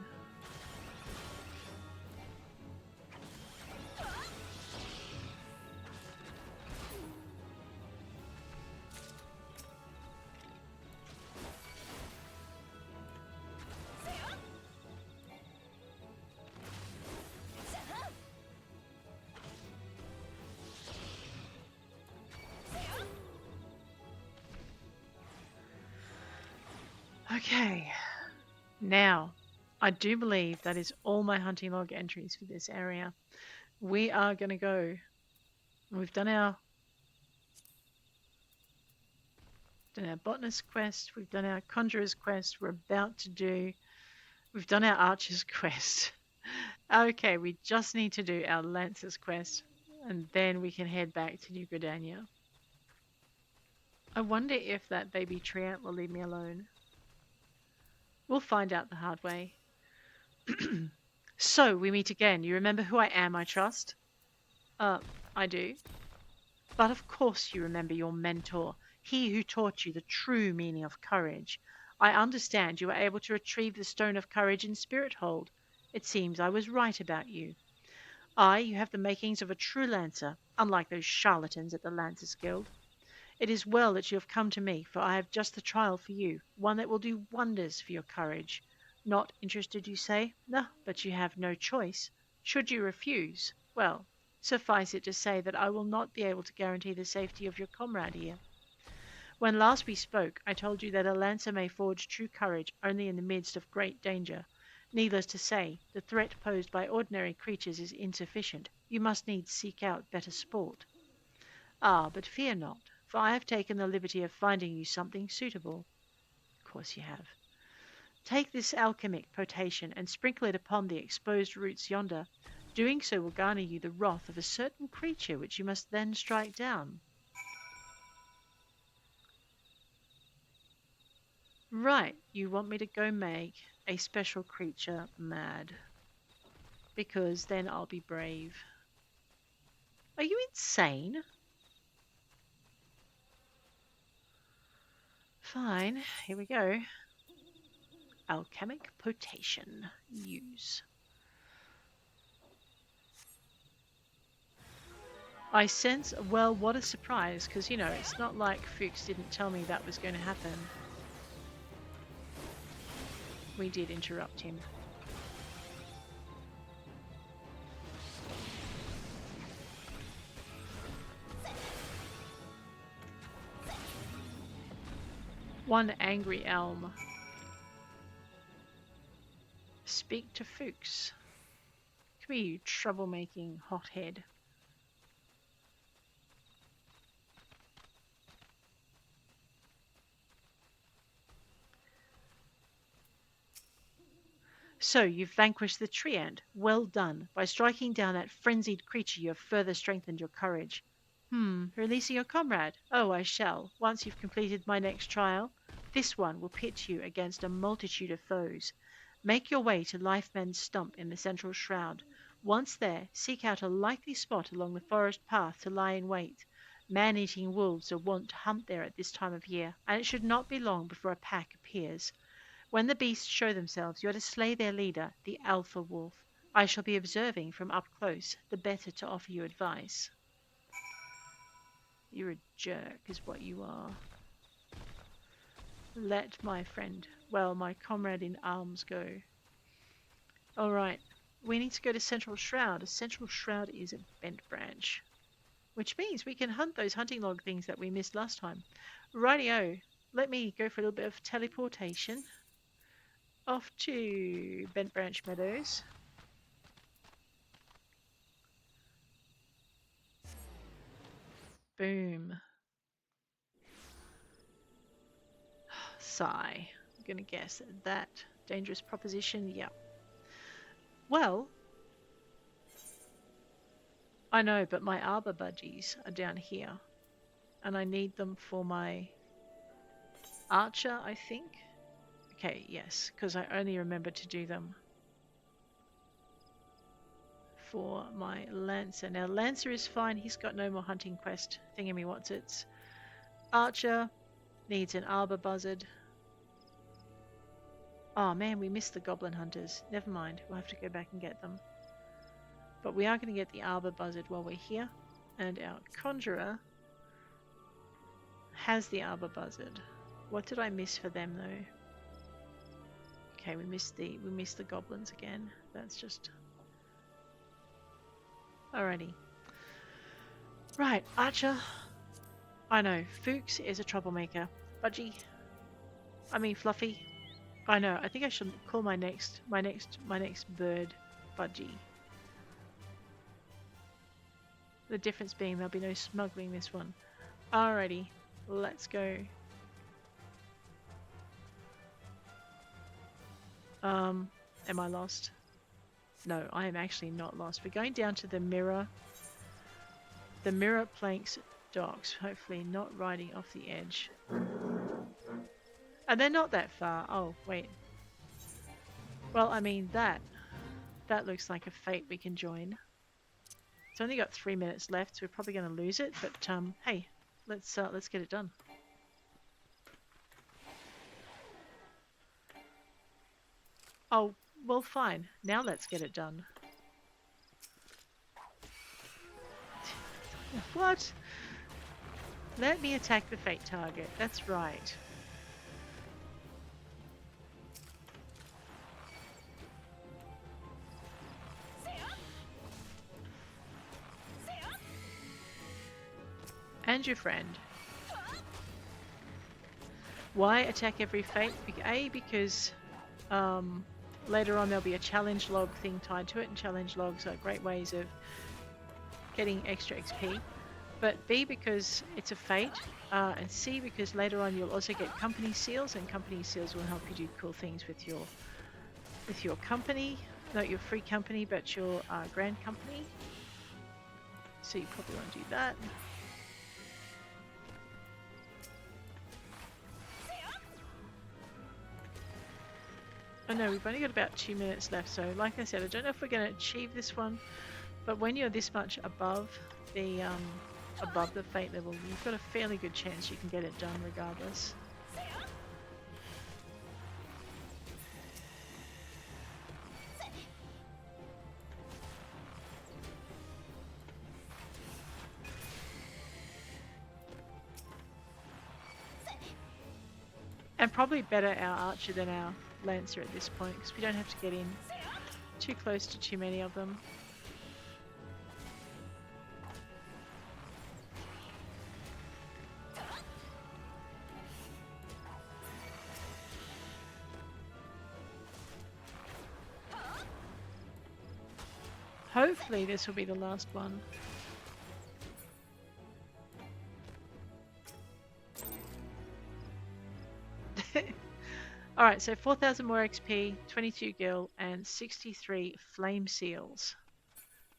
Okay, now I do believe that is all my hunting log entries for this area. We are going to go. We've done our botanist quest. We've done our conjurer's quest. We're about to do. We've done our archer's quest. Okay, we just need to do our lancer's quest. And then we can head back to New Gridania. I wonder if that baby Treant will leave me alone. We'll find out the hard way. So, we meet again. You remember who I am, I trust? I do. But of course you remember your mentor, he who taught you the true meaning of courage. I understand you were able to retrieve the Stone of Courage in Spirit Hold. It seems I was right about you. You have the makings of a true lancer, unlike those charlatans at the Lancers Guild. It is well that you have come to me, for I have just the trial for you, one that will do wonders for your courage. Not interested, you say? No, but you have no choice. Should you refuse, well, suffice it to say that I will not be able to guarantee the safety of your comrade here. When last we spoke, I told you that a lancer may forge true courage only in the midst of great danger. Needless to say, the threat posed by ordinary creatures is insufficient. You must needs seek out better sport. But fear not, for I have taken the liberty of finding you something suitable. Of course you have. Take this alchemic potation and sprinkle it upon the exposed roots yonder. Doing so will garner you the wrath of a certain creature which you must then strike down. Right, you want me to go make a special creature mad. Because then I'll be brave. Are you insane? Fine, here we go. Alchemic potation. Use. I sense, well, what a surprise, because, you know, it's not like Fuchs didn't tell me that was going to happen. We did interrupt him. One angry elm. Speak to Fuchs. Come here, you troublemaking hothead. So you've vanquished the Treant. Well done. By striking down that frenzied creature, you have further strengthened your courage. Releasing your comrade? Oh, I shall, once you've completed my next trial. This one will pit you against a multitude of foes. Make your way to Lifemen's Stump in the central shroud. Once there, seek out a likely spot along the forest path to lie in wait. Man-eating wolves are wont to hunt there at this time of year, and it should not be long before a pack appears. When the beasts show themselves, you are to slay their leader, the Alpha Wolf. I shall be observing from up close, the better to offer you advice. You're a jerk, is what you are. Let my friend, well, my comrade in arms go. Alright, we need to go to Central Shroud. A Central Shroud is a bent branch, which means we can hunt those hunting log things that we missed last time. Rightio, let me go for a little bit of teleportation. Off to Bent Branch Meadows. Boom. Sigh. I'm gonna guess that dangerous proposition. Yeah. Well, I know, but my Arbor budgies are down here, and I need them for my archer, I think. Okay, yes, because I only remember to do them for my Lancer. Now, Lancer is fine. He's got no more hunting quest thingamywhatsits. Archer needs an Arbor Buzzard. Oh man, we missed the Goblin Hunters. Never mind, we'll have to go back and get them. But we are going to get the Arbor Buzzard while we're here. And our Conjurer has the Arbor Buzzard. What did I miss for them though? Okay, we missed the goblins again. That's just... Alrighty. Right, Archer. I know, Fuchs is a troublemaker. Budgie. I mean Fluffy. I know, I think I should call my next bird Budgie. The difference being there'll be no smuggling this one. Alrighty, let's go. Am I lost? No, I am actually not lost. We're going down to the mirror The mirror planks docks, hopefully not riding off the edge. And they're not that far. Oh, wait. Well, I mean, that looks like a fate we can join. It's only got 3 minutes left, so we're probably going to lose it. But hey, let's get it done. Oh, well, fine. Now let's get it done. What? Let me attack the fate target. That's right. And your friend. Why attack every fate? Because later on there'll be a challenge log thing tied to it, and challenge logs are great ways of getting extra XP. But B, because it's a fate, and C, because later on you'll also get company seals, and company seals will help you do cool things with your company, not your free company, but your grand company. So you probably want to do that. Oh no, we've only got about 2 minutes left, so like I said, I don't know if we're going to achieve this one, but when you're this much above the fate level, you've got a fairly good chance you can get it done regardless. And probably better our archer than our lancer at this point, because we don't have to get in too close to too many of them. Hopefully this will be the last one. Alright, so 4,000 more XP, 22 gil, and 63 flame seals.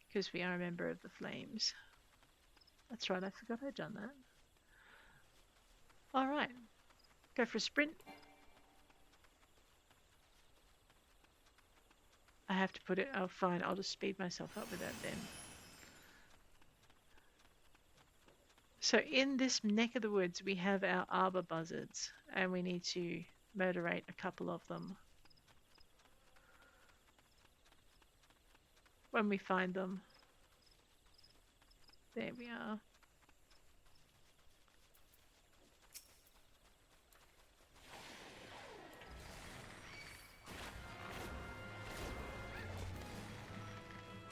Because we are a member of the flames. That's right, I forgot I'd done that. Alright, go for a sprint. I have to put it, oh fine, I'll just speed myself up with that then. So in this neck of the woods we have our Arbor buzzards, and we need to murderate a couple of them when we find them. There we are.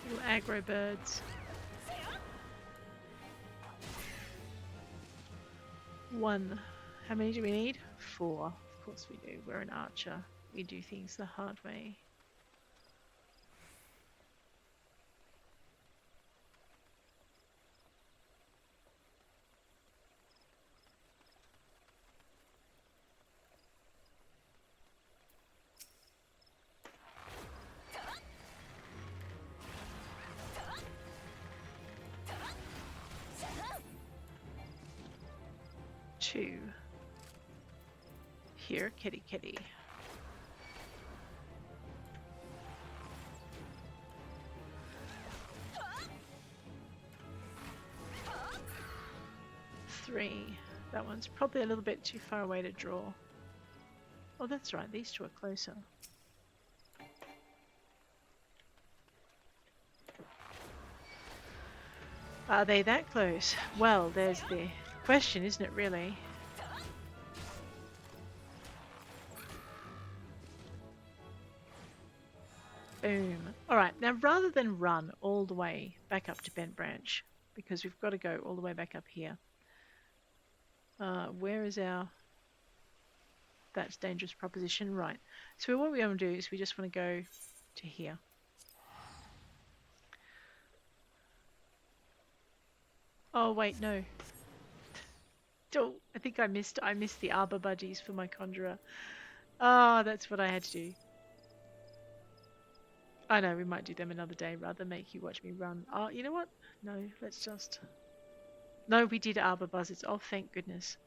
Little aggro birds. One. How many do we need? 4. Of course we do. We're an archer. We do things the hard way. Two. Here, kitty kitty. Three. That one's probably a little bit too far away to draw. Oh, that's right, these two are closer. Are they that close? Well, there's the question, isn't it, really? Boom. Alright, now rather than run all the way back up to Bent Branch, because we've got to go all the way back up here. Where is our... That's dangerous proposition, right. So what we want to do is we just want to go to here. Oh wait, no. Oh, I think I missed the Arbor budgies for my Conjurer. Ah, that's what I had to do. I know, we might do them another day rather than make you watch me run. Oh, you know what? No, let's just... No, we did Arbor Buzzards. Oh, thank goodness.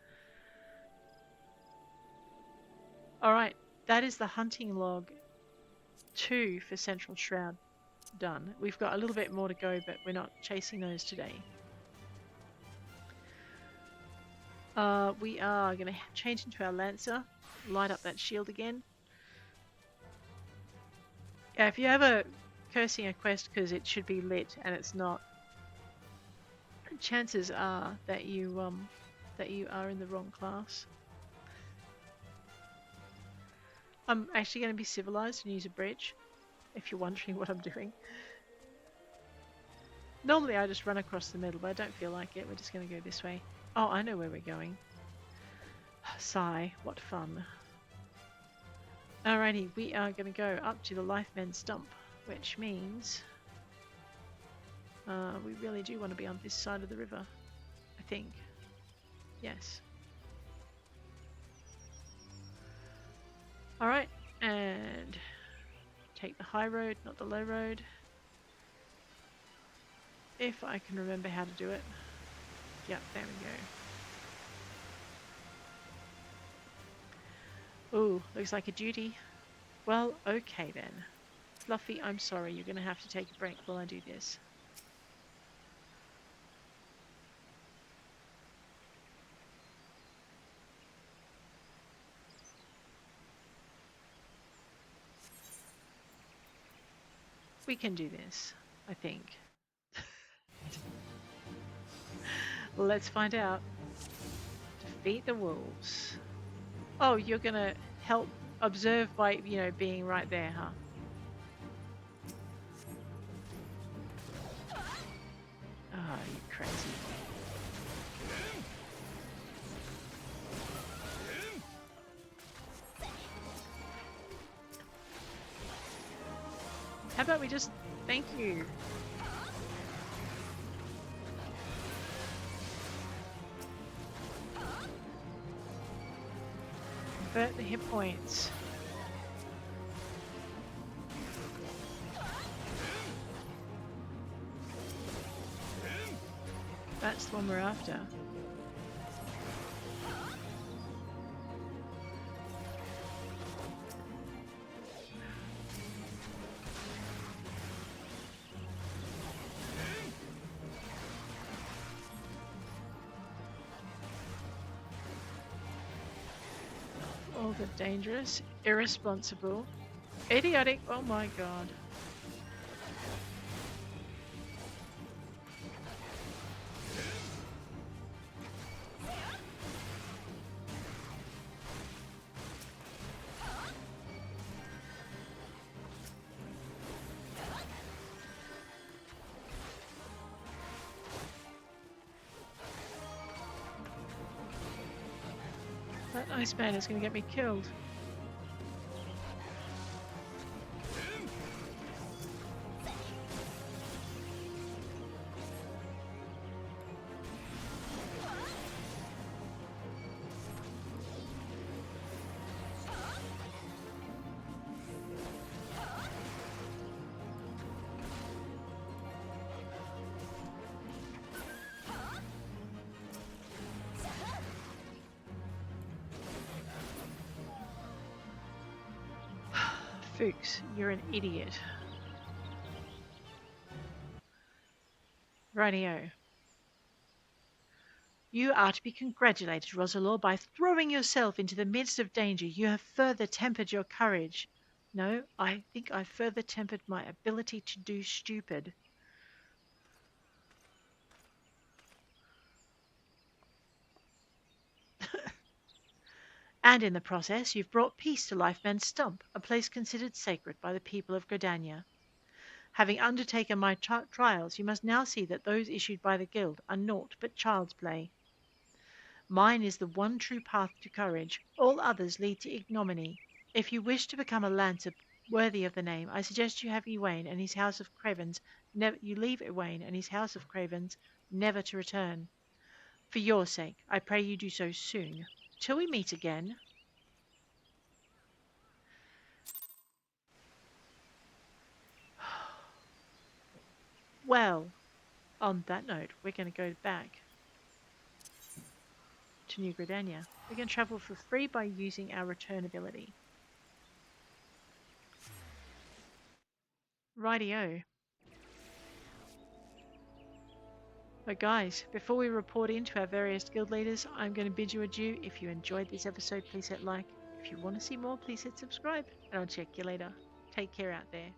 Alright, that is the hunting log 2 for Central Shroud done. We've got a little bit more to go, but we're not chasing those today. We are going to change into our Lancer, light up that shield again. Yeah, if you're ever cursing a quest because it should be lit and it's not, chances are that you are in the wrong class. I'm actually going to be civilized and use a bridge, if you're wondering what I'm doing. Normally I just run across the middle, but I don't feel like it. We're just going to go this way. Oh, I know where we're going. Sigh, what fun. Alrighty, we are going to go up to the Lifemen Stump, which means we really do want to be on this side of the river, I think. Yes. Alright, and take the high road, not the low road. If I can remember how to do it. Yep, there we go. Ooh, looks like a duty. Well, okay then. Fluffy, I'm sorry, you're going to have to take a break while I do this. We can do this, I think. Let's find out. Defeat the wolves. Oh, you're going to help observe by, being right there, huh? Oh, you crazy. How about we just thank you? Convert the hit points. That's the one we're after. All the dangerous, irresponsible, idiotic, oh my god. That Iceman is going to get me killed. Fuchs, you're an idiot. Rightio. You are to be congratulated, Roselore, by throwing yourself into the midst of danger. You have further tempered your courage. No, I think I've further tempered my ability to do stupid. And in the process, you've brought peace to Lifeman's Stump, a place considered sacred by the people of Gridania. Having undertaken my trials, you must now see that those issued by the Guild are naught but child's play. Mine is the one true path to courage. All others lead to ignominy. If you wish to become a lancer worthy of the name, I suggest you have Ewain and his house of cravens. You leave Ewain and his house of cravens, never to return. For your sake, I pray you do so soon. Till we meet again. Well, on that note, we're going to go back to New Gridania. We can travel for free by using our return ability. Rightio. But guys, before we report into our various guild leaders, I'm going to bid you adieu. If you enjoyed this episode, please hit like. If you want to see more, please hit subscribe. And I'll check you later. Take care out there.